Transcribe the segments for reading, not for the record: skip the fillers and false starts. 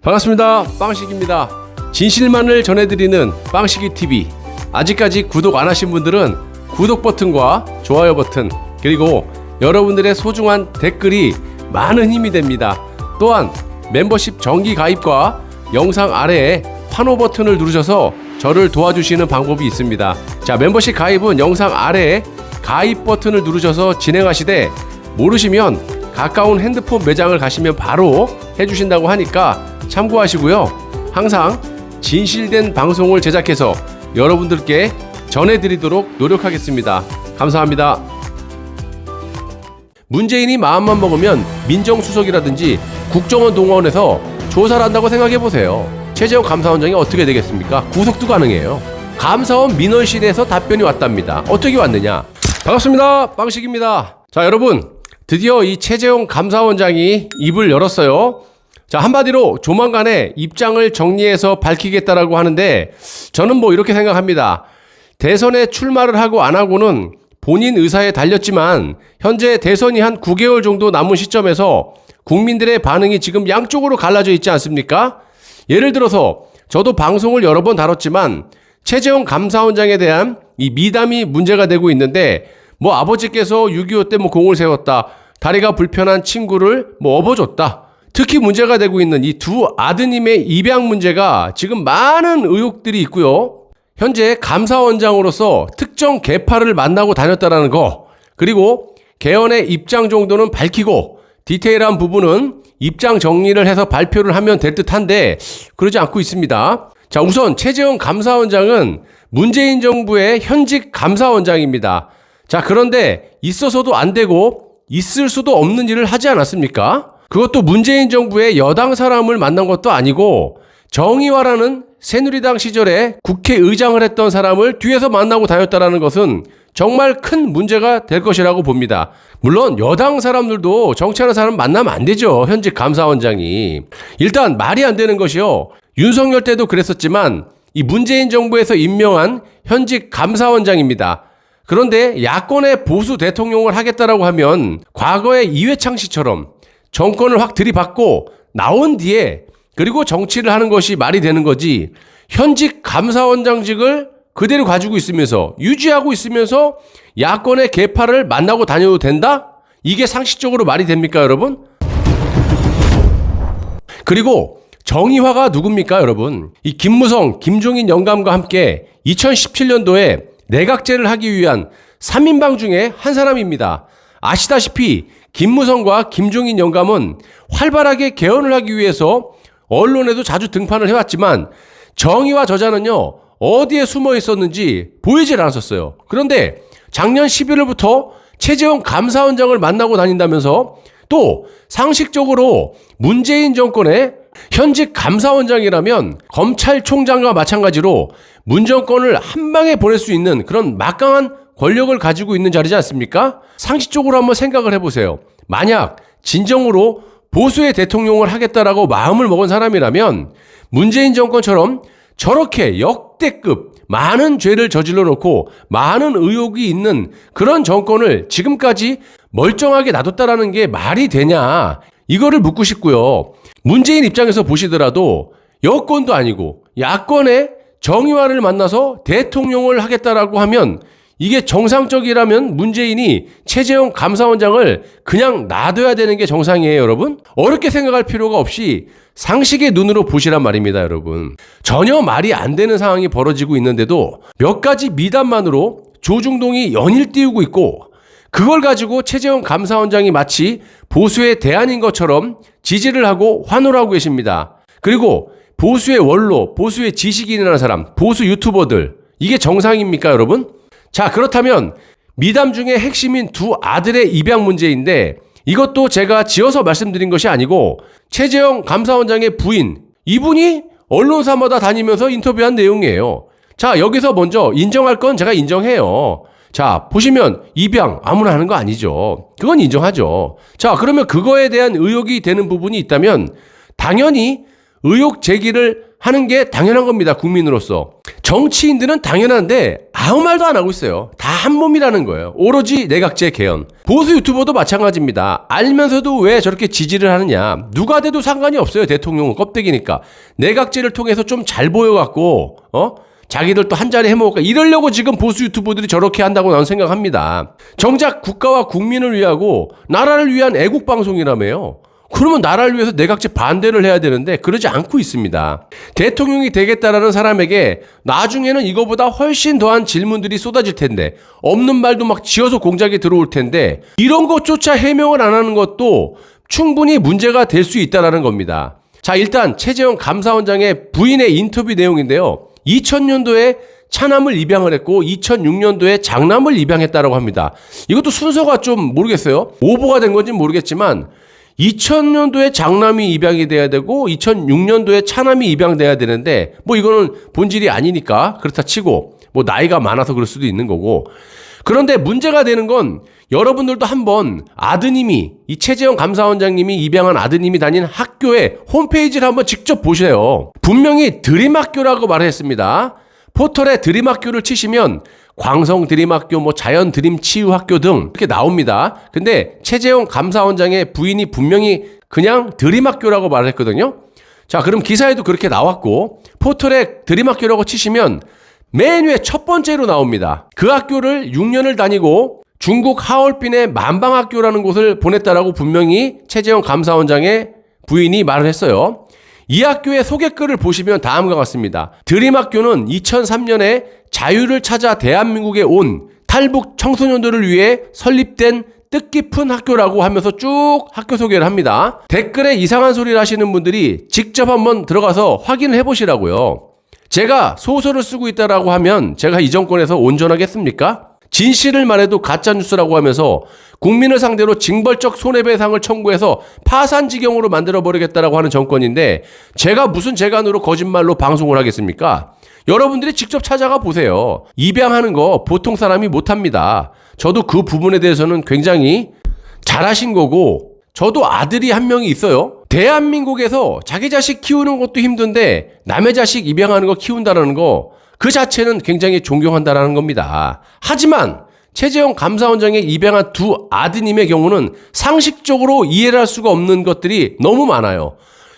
반갑습니다. 빵식입니다. 진실만을 전해드리는 빵식이TV. 아직까지 구독 안 하신 분들은 구독 버튼과 좋아요 버튼, 그리고 여러분들의 소중한 댓글이 많은 힘이 됩니다. 또한 멤버십 정기 가입과 영상 아래에 환호 버튼을 누르셔서 저를 도와주시는 방법이 있습니다. 자, 멤버십 가입은 영상 아래에 가입 버튼을 누르셔서 진행하시되, 모르시면 가까운 핸드폰 매장을 가시면 바로 해주신다고 하니까 참고하시고요. 항상 진실된 방송을 제작해서 여러분들께 전해드리도록 노력하겠습니다. 감사합니다. 문재인이 마음만 먹으면 민정수석이라든지 국정원 동원해서 조사를 한다고 생각해보세요. 최재형 감사원장이 어떻게 되겠습니까? 구속도 가능해요. 감사원 민원실에서 답변이 왔답니다. 어떻게 왔느냐? 반갑습니다. 빵식입니다. 자, 여러분, 드디어 이 최재형 감사원장이 입을 열었어요. 자, 한마디로 조만간에 입장을 정리해서 밝히겠다라고 하는데, 저는 이렇게 생각합니다. 대선에 출마를 하고 안 하고는 본인 의사에 달렸지만, 현재 대선이 한 9개월 정도 남은 시점에서 국민들의 반응이 지금 양쪽으로 갈라져 있지 않습니까? 예를 들어서 저도 방송을 여러 번 다뤘지만 최재형 감사원장에 대한 이 미담이 문제가 되고 있는데, 아버지께서 6.25 때 공을 세웠다, 다리가 불편한 친구를 업어줬다, 특히 문제가 되고 있는 이 두 아드님의 입양 문제가 지금 많은 의혹들이 있고요. 현재 감사원장으로서 특정 계파를 만나고 다녔다라는 거, 그리고 개헌의 입장 정도는 밝히고 디테일한 부분은 입장 정리를 해서 발표를 하면 될 듯한데, 그러지 않고 있습니다. 자, 우선 최재형 감사원장은 문재인 정부의 현직 감사원장입니다. 자, 그런데 있어서도 안 되고 있을 수도 없는 일을 하지 않았습니까? 그것도 문재인 정부의 여당 사람을 만난 것도 아니고, 정의화라는 새누리당 시절에 국회의장을 했던 사람을 뒤에서 만나고 다녔다는 것은 정말 큰 문제가 될 것이라고 봅니다. 물론 여당 사람들도 정치하는 사람 만나면 안 되죠. 현직 감사원장이. 일단 말이 안 되는 것이요. 윤석열 때도 그랬었지만 이 문재인 정부에서 임명한 현직 감사원장입니다. 그런데 야권의 보수 대통령을 하겠다라고 하면 과거의 이회창 씨처럼 정권을 확 들이받고 나온 뒤에 그리고 정치를 하는 것이 말이 되는 거지, 현직 감사원장직을 그대로 가지고 있으면서 유지하고 있으면서 야권의 계파를 만나고 다녀도 된다? 이게 상식적으로 말이 됩니까, 여러분? 그리고 정의화가 누굽니까, 여러분? 이 김무성, 김종인 영감과 함께 2017년도에 내각제를 하기 위한 3인방 중에 한 사람입니다. 아시다시피 김무성과 김종인 영감은 활발하게 개헌을 하기 위해서 언론에도 자주 등판을 해왔지만, 정의화 저자는요, 어디에 숨어 있었는지 보이질 않았었어요. 그런데 작년 11월부터 최재형 감사원장을 만나고 다닌다면서, 또 상식적으로 문재인 정권의 현직 감사원장이라면 검찰총장과 마찬가지로 문 정권을 한 방에 보낼 수 있는 그런 막강한 권력을 가지고 있는 자리지 않습니까? 상식적으로 한번 생각을 해보세요. 만약 진정으로 보수의 대통령을 하겠다라고 마음을 먹은 사람이라면 문재인 정권처럼 저렇게 역대급 많은 죄를 저질러 놓고 많은 의혹이 있는 그런 정권을 지금까지 멀쩡하게 놔뒀다라는 게 말이 되냐, 이거를 묻고 싶고요. 문재인 입장에서 보시더라도 여권도 아니고 야권의 정의화를 만나서 대통령을 하겠다라고 하면, 이게 정상적이라면 문재인이 최재형 감사원장을 그냥 놔둬야 되는 게 정상이에요, 여러분. 어렵게 생각할 필요가 없이 상식의 눈으로 보시란 말입니다, 여러분. 전혀 말이 안 되는 상황이 벌어지고 있는데도 몇 가지 미담만으로 조중동이 연일 띄우고 있고, 그걸 가지고 최재형 감사원장이 마치 보수의 대안인 것처럼 지지를 하고 환호를 하고 계십니다. 그리고 보수의 원로, 보수의 지식인이라는 사람, 보수 유튜버들, 이게 정상입니까, 여러분? 자, 그렇다면 미담 중에 핵심인 두 아들의 입양 문제인데, 이것도 제가 지어서 말씀드린 것이 아니고 최재형 감사원장의 부인, 이분이 언론사마다 다니면서 인터뷰한 내용이에요. 자, 여기서 먼저 인정할 건 제가 인정해요. 자, 보시면 입양 아무나 하는 거 아니죠. 그건 인정하죠. 자, 그러면 그거에 대한 의혹이 되는 부분이 있다면 당연히 의혹 제기를 하는 게 당연한 겁니다. 국민으로서. 정치인들은 당연한데 아무 말도 안 하고 있어요. 다 한 몸이라는 거예요. 오로지 내각제 개헌. 보수 유튜버도 마찬가지입니다. 알면서도 왜 저렇게 지지를 하느냐. 누가 돼도 상관이 없어요. 대통령은 껍데기니까. 내각제를 통해서 좀 잘 보여갖고 자기들 또 한 자리 해먹을까 이러려고 지금 보수 유튜버들이 저렇게 한다고 나는 생각합니다. 정작 국가와 국민을 위하고 나라를 위한 애국방송이라며요. 그러면 나라를 위해서 내각제 반대를 해야 되는데 그러지 않고 있습니다. 대통령이 되겠다라는 사람에게 나중에는 이거보다 훨씬 더한 질문들이 쏟아질 텐데 없는 말도 막 지어서 공작에 들어올 텐데 이런 것조차 해명을 안 하는 것도 충분히 문제가 될 수 있다는 겁니다. 자, 일단 최재형 감사원장의 부인의 인터뷰 내용인데요. 2000년도에 차남을 입양을 했고 2006년도에 장남을 입양했다고 합니다. 이것도 순서가 좀 모르겠어요. 오보가 된 건지는 모르겠지만 2000년도에 장남이 입양이 돼야 되고 2006년도에 차남이 입양돼야 되는데 뭐 이거는 본질이 아니니까 그렇다 치고 뭐 나이가 많아서 그럴 수도 있는 거고. 그런데 문제가 되는 건 여러분들도 한번 아드님이 이 최재형 감사원장님이 입양한 아드님이 다닌 학교의 홈페이지를 한번 직접 보세요. 분명히 드림학교라고 말했습니다. 포털에 드림학교를 치시면 광성 드림학교, 뭐 자연 드림치유학교 등 이렇게 나옵니다. 근데 최재형 감사원장의 부인이 분명히 그냥 드림학교라고 말했거든요. 자, 그럼 기사에도 그렇게 나왔고 포털에 드림학교라고 치시면 맨 위에 첫 번째로 나옵니다. 그 학교를 6년을 다니고 중국 하얼빈의 만방학교라는 곳을 보냈다라고 분명히 최재형 감사원장의 부인이 말을 했어요. 이 학교의 소개글을 보시면 다음과 같습니다. 드림학교는 2003년에 자유를 찾아 대한민국에 온 탈북 청소년들을 위해 설립된 뜻깊은 학교라고 하면서 쭉 학교 소개를 합니다. 댓글에 이상한 소리를 하시는 분들이 직접 한번 들어가서 확인을 해보시라고요. 제가 소설을 쓰고 있다라고 하면 제가 이 정권에서 온전하겠습니까? 진실을 말해도 가짜뉴스라고 하면서 국민을 상대로 징벌적 손해배상을 청구해서 파산지경으로 만들어버리겠다라고 하는 정권인데 제가 무슨 재간으로 거짓말로 방송을 하겠습니까? 여러분들이 직접 찾아가 보세요. 입양하는 거 보통 사람이 못합니다. 저도 그 부분에 대해서는 굉장히 잘하신 거고 저도 아들이 한 명이 있어요. 대한민국에서 자기 자식 키우는 것도 힘든데 남의 자식 입양하는 거 키운다는 거 그 자체는 굉장히 존경한다라는 겁니다. 하지만 최재형 감사원장의 입양한 두 아드님의 경우는 상식적으로 이해를 할 수가 없는 것들이 너무 많아요.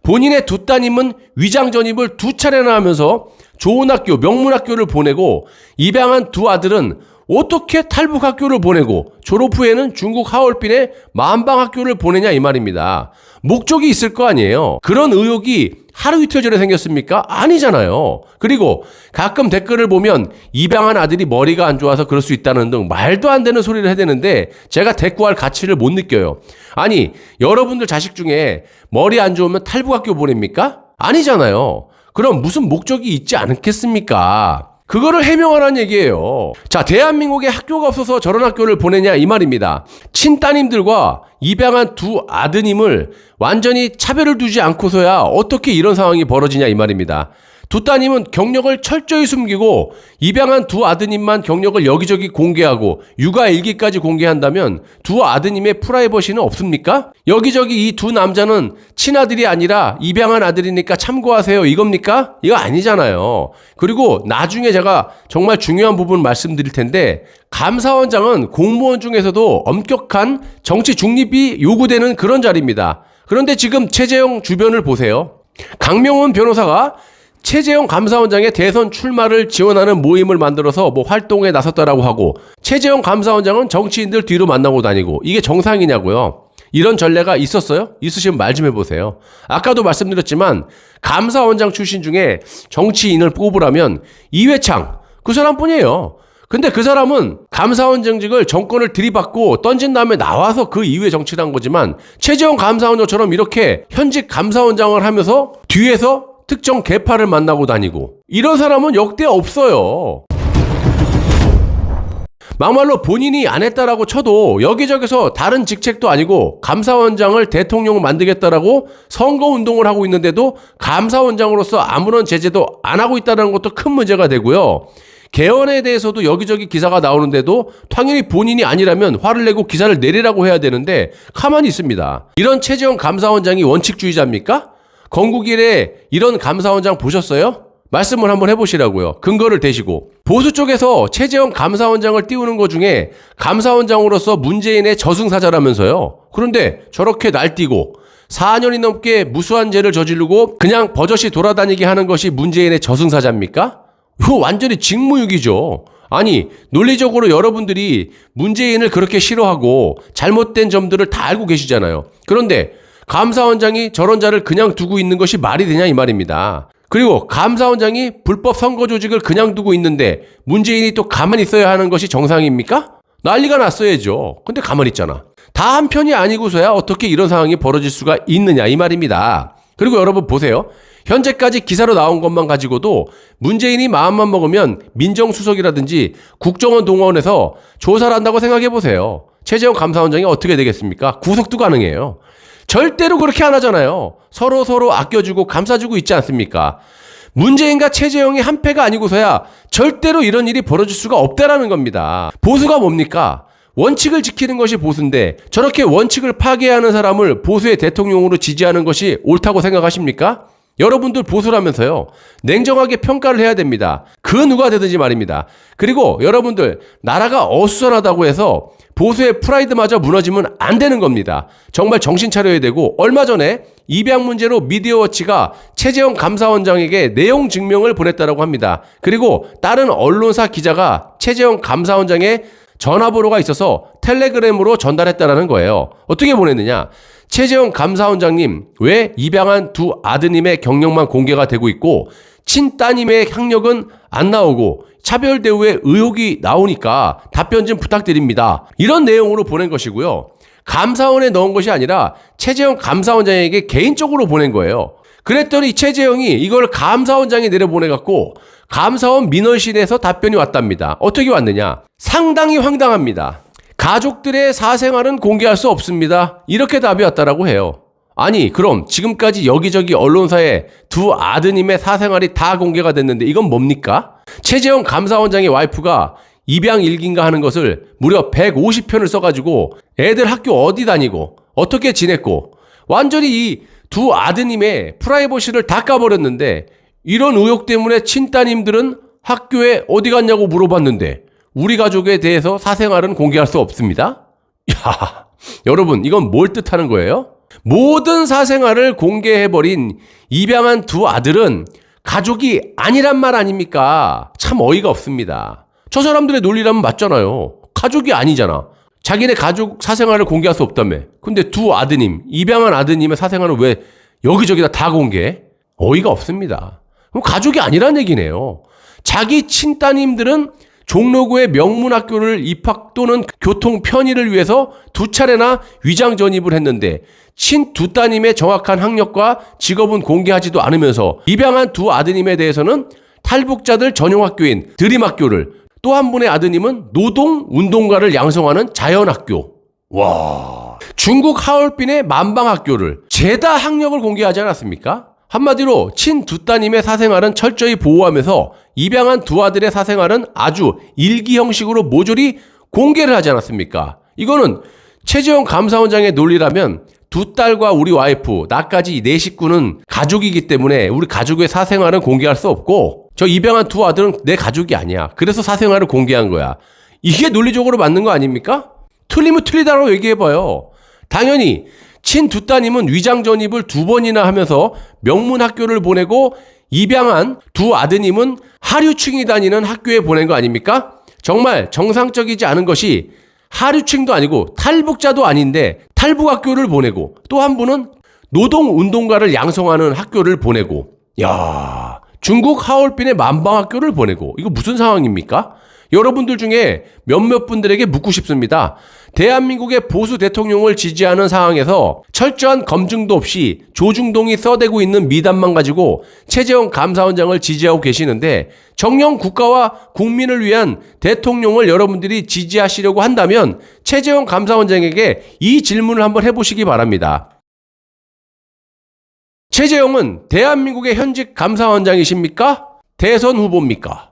본인의 두 따님은 위장 전입을 2차례나 하면서 좋은 학교, 명문학교를 보내고 입양한 두 아들은 어떻게 탈북학교를 보내고 졸업 후에는 중국 하얼빈의 만방학교를 보내냐 이 말입니다. 목적이 있을 거 아니에요. 그런 의혹이 하루 이틀 전에 생겼습니까? 아니잖아요. 그리고 가끔 댓글을 보면 입양한 아들이 머리가 안 좋아서 그럴 수 있다는 등 말도 안 되는 소리를 해대는데 제가 대꾸할 가치를 못 느껴요. 아니, 여러분들 자식 중에 머리 안 좋으면 탈북학교 보냅니까? 아니잖아요. 그럼 무슨 목적이 있지 않겠습니까? 그거를 해명하라는 얘기예요. 자, 대한민국에 학교가 없어서 저런 학교를 보내냐 이 말입니다. 친따님들과 입양한 두 아드님을 완전히 차별을 두지 않고서야 어떻게 이런 상황이 벌어지냐 이 말입니다. 두 따님은 경력을 철저히 숨기고 입양한 두 아드님만 경력을 여기저기 공개하고 육아일기까지 공개한다면 두 아드님의 프라이버시는 없습니까? 여기저기 이 두 남자는 친아들이 아니라 입양한 아들이니까 참고하세요 이겁니까? 이거 아니잖아요. 그리고 나중에 제가 정말 중요한 부분 말씀드릴 텐데 감사원장은 공무원 중에서도 엄격한 정치 중립이 요구되는 그런 자리입니다. 그런데 지금 최재형 주변을 보세요. 강명훈 변호사가 최재형 감사원장의 대선 출마를 지원하는 모임을 만들어서 뭐 활동에 나섰다라고 하고 최재형 감사원장은 정치인들 뒤로 만나고 다니고 이게 정상이냐고요. 이런 전례가 있었어요? 있으시면 말 좀 해보세요. 아까도 말씀드렸지만 감사원장 출신 중에 정치인을 뽑으라면 이회창 그 사람뿐이에요. 근데 그 사람은 감사원장직을 정권을 들이받고 던진 다음에 나와서 그 이후에 정치를 한 거지만 최재형 감사원장처럼 이렇게 현직 감사원장을 하면서 뒤에서 특정 계파를 만나고 다니고 이런 사람은 역대 없어요. 막말로 본인이 안 했다라고 쳐도 여기저기서 다른 직책도 아니고 감사원장을 대통령을 만들겠다라고 선거운동을 하고 있는데도 감사원장으로서 아무런 제재도 안 하고 있다는 것도 큰 문제가 되고요. 개헌에 대해서도 여기저기 기사가 나오는데도 당연히 본인이 아니라면 화를 내고 기사를 내리라고 해야 되는데 가만히 있습니다. 이런 최재형 감사원장이 원칙주의자입니까? 건국 이래 이런 감사원장 보셨어요? 말씀을 한번 해보시라고요. 근거를 대시고. 보수 쪽에서 최재형 감사원장을 띄우는 것 중에 감사원장으로서 문재인의 저승사자라면서요. 그런데 저렇게 날뛰고 4년이 넘게 무수한 죄를 저지르고 그냥 버젓이 돌아다니게 하는 것이 문재인의 저승사자입니까? 이거 완전히 직무유기죠. 아니, 논리적으로 여러분들이 문재인을 그렇게 싫어하고 잘못된 점들을 다 알고 계시잖아요. 그런데 감사원장이 저런 자를 그냥 두고 있는 것이 말이 되냐 이 말입니다. 그리고 감사원장이 불법 선거 조직을 그냥 두고 있는데 문재인이 또 가만히 있어야 하는 것이 정상입니까? 난리가 났어야죠. 근데 가만히 있잖아. 다 한편이 아니고서야 어떻게 이런 상황이 벌어질 수가 있느냐 이 말입니다. 그리고 여러분 보세요. 현재까지 기사로 나온 것만 가지고도 문재인이 마음만 먹으면 민정수석이라든지 국정원 동원해서 조사를 한다고 생각해 보세요. 최재형 감사원장이 어떻게 되겠습니까? 구속도 가능해요. 절대로 그렇게 안 하잖아요. 서로 아껴주고 감싸주고 있지 않습니까? 문재인과 최재형이 한패가 아니고서야 절대로 이런 일이 벌어질 수가 없다라는 겁니다. 보수가 뭡니까? 원칙을 지키는 것이 보수인데 저렇게 원칙을 파괴하는 사람을 보수의 대통령으로 지지하는 것이 옳다고 생각하십니까? 여러분들 보수라면서요. 냉정하게 평가를 해야 됩니다. 그 누가 되든지 말입니다. 그리고 여러분들 나라가 어수선하다고 해서 보수의 프라이드마저 무너지면 안 되는 겁니다. 정말 정신 차려야 되고 얼마 전에 입양 문제로 미디어워치가 최재형 감사원장에게 내용 증명을 보냈다고 합니다. 그리고 다른 언론사 기자가 최재형 감사원장의 전화번호가 있어서 텔레그램으로 전달했다라는 거예요. 어떻게 보냈느냐? 최재형 감사원장님, 왜 입양한 두 아드님의 경력만 공개가 되고 있고 친따님의 학력은 안 나오고 차별 대우의 의혹이 나오니까 답변 좀 부탁드립니다. 이런 내용으로 보낸 것이고요. 감사원에 넣은 것이 아니라 최재형 감사원장에게 개인적으로 보낸 거예요. 그랬더니 최재형이 이걸 감사원장에 내려보내갖고 감사원 민원실에서 답변이 왔답니다. 어떻게 왔느냐? 상당히 황당합니다. 가족들의 사생활은 공개할 수 없습니다. 이렇게 답이 왔다라고 해요. 아니, 그럼 지금까지 여기저기 언론사에 두 아드님의 사생활이 다 공개가 됐는데 이건 뭡니까? 최재형 감사원장의 와이프가 입양 일기인가 하는 것을 무려 150편을 써가지고 애들 학교 어디 다니고 어떻게 지냈고 완전히 이 두 아드님의 프라이버시를 다 까버렸는데 이런 의혹 때문에 친따님들은 학교에 어디 갔냐고 물어봤는데 우리 가족에 대해서 사생활은 공개할 수 없습니다? 야, 여러분 이건 뭘 뜻하는 거예요? 모든 사생활을 공개해버린 입양한 두 아들은 가족이 아니란 말 아닙니까? 참 어이가 없습니다. 저 사람들의 논리라면 맞잖아요. 가족이 아니잖아. 자기네 가족 사생활을 공개할 수 없다며. 근데 두 아드님, 입양한 아드님의 사생활을 왜 여기저기다 다 공개해? 어이가 없습니다. 그럼 가족이 아니란 얘기네요. 자기 친따님들은 종로구의 명문학교를 입학 또는 교통 편의를 위해서 두 차례나 위장 전입을 했는데 친두 따님의 정확한 학력과 직업은 공개하지도 않으면서 입양한 두 아드님에 대해서는 탈북자들 전용 학교인 드림학교를 또 한 분의 아드님은 노동 운동가를 양성하는 자연학교. 와. 중국 하얼빈의 만방학교를 죄다 학력을 공개하지 않았습니까? 한마디로 친두 따님의 사생활은 철저히 보호하면서 입양한 두 아들의 사생활은 아주 일기 형식으로 모조리 공개를 하지 않았습니까? 이거는 최재형 감사원장의 논리라면 두 딸과 우리 와이프, 나까지 네 식구는 가족이기 때문에 우리 가족의 사생활은 공개할 수 없고 저 입양한 두 아들은 내 가족이 아니야. 그래서 사생활을 공개한 거야. 이게 논리적으로 맞는 거 아닙니까? 틀리면 틀리다라고 얘기해봐요. 당연히 친두 따님은 위장 전입을 2번이나 하면서 명문 학교를 보내고 입양한 두 아드님은 하류층이 다니는 학교에 보낸 거 아닙니까? 정말 정상적이지 않은 것이 하류층도 아니고 탈북자도 아닌데 탈북학교를 보내고 또 한 분은 노동운동가를 양성하는 학교를 보내고 야 중국 하얼빈의 만방학교를 보내고 이거 무슨 상황입니까? 여러분들 중에 몇몇 분들에게 묻고 싶습니다. 대한민국의 보수 대통령을 지지하는 상황에서 철저한 검증도 없이 조중동이 써대고 있는 미담만 가지고 최재형 감사원장을 지지하고 계시는데 정녕 국가와 국민을 위한 대통령을 여러분들이 지지하시려고 한다면 최재형 감사원장에게 이 질문을 한번 해보시기 바랍니다. 최재형은 대한민국의 현직 감사원장이십니까? 대선 후보입니까?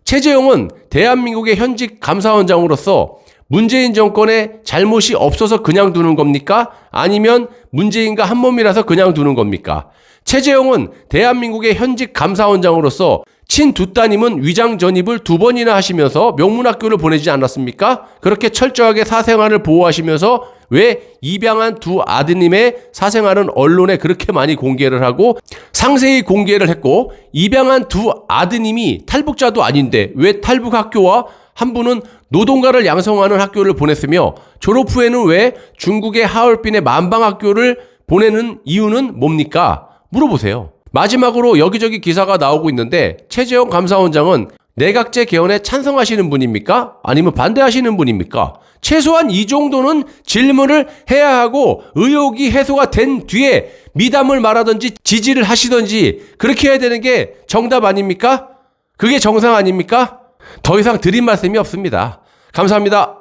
최재형은 대한민국의 현직 감사원장으로서 문재인 정권의 잘못이 없어서 그냥 두는 겁니까? 아니면 문재인과 한 몸이라서 그냥 두는 겁니까? 최재형은 대한민국의 현직 감사원장으로서 친두 따님은 위장 전입을 2번이나 하시면서 명문학교를 보내지 않았습니까? 그렇게 철저하게 사생활을 보호하시면서 왜 입양한 두 아드님의 사생활은 언론에 그렇게 많이 공개를 하고 상세히 공개를 했고, 입양한 두 아드님이 탈북자도 아닌데 왜 탈북학교와 한 분은 노동가를 양성하는 학교를 보냈으며 졸업 후에는 왜 중국의 하얼빈의 만방학교를 보내는 이유는 뭡니까? 물어보세요. 마지막으로 여기저기 기사가 나오고 있는데 최재형 감사원장은 내각제 개헌에 찬성하시는 분입니까? 아니면 반대하시는 분입니까? 최소한 이 정도는 질문을 해야 하고 의혹이 해소가 된 뒤에 미담을 말하든지 지지를 하시든지 그렇게 해야 되는 게 정답 아닙니까? 그게 정상 아닙니까? 더 이상 드릴 말씀이 없습니다. 감사합니다.